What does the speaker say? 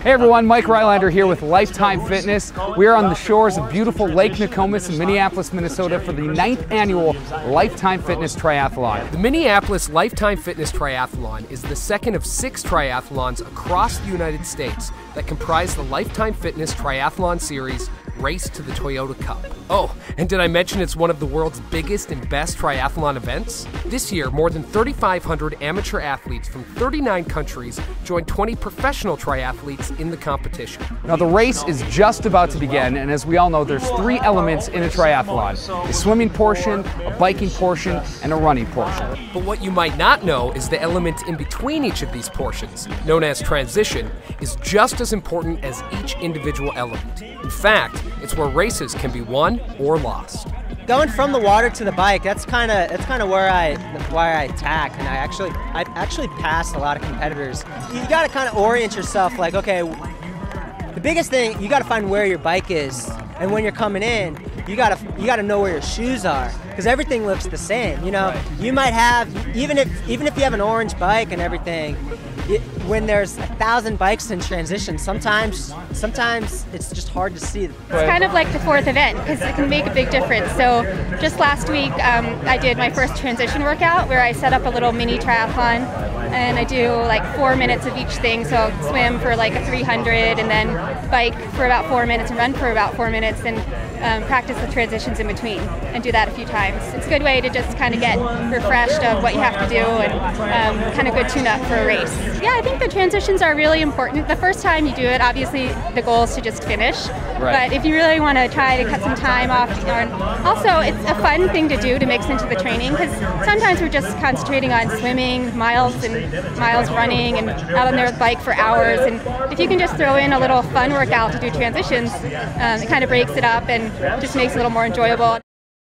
Hey everyone, Mike Rylander here with Lifetime Fitness. We are on the shores of beautiful Lake Nokomis in Minneapolis, Minnesota for the 9th annual Lifetime Fitness Triathlon. The Minneapolis Lifetime Fitness Triathlon is the second of 6 triathlons across the United States that comprise the Lifetime Fitness Triathlon Series Race to the Toyota Cup. Oh, and did I mention it's one of the world's biggest and best triathlon events? This year, more than 3,500 amateur athletes from 39 countries joined 20 professional triathletes in the competition. Now the race is just about to begin, and as we all know, there's 3 elements in a triathlon: a swimming portion, a biking portion, and a running portion. But what you might not know is the element in between each of these portions, known as transition, is just as important as each individual element. In fact, it's where races can be won or lost. Going from the water to the bike, that's kind of where I attack, and I actually pass a lot of competitors. You got to kind of orient yourself, like, okay, the biggest thing, you got to find where your bike is, and when you're coming in, you got to know where your shoes are, because everything looks the same. You know, you might have, even if you have an orange bike and everything, when there's 1,000 bikes in transition, sometimes it's just hard to see. It's kind of like the 4th event because it can make a big difference. So just last week I did my first transition workout where I set up a little mini triathlon, and I do like 4 minutes of each thing. So I'll swim for like a 300 and then bike for about 4 minutes and run for about 4 minutes and practice the transitions in between and do that a few times. It's a good way to just kind of get refreshed of what you have to do and kind of good tune-up for a race. Yeah, I think the transitions are really important. The first time you do it, obviously the goal is to just finish. Right. But if you really want to try to cut some time off, also it's a fun thing to do to mix into the training, because sometimes we're just concentrating on swimming, miles and miles running, and out on their bike for hours. And if you can just throw in a little fun workout to do transitions, it kind of breaks it up and just makes it a little more enjoyable.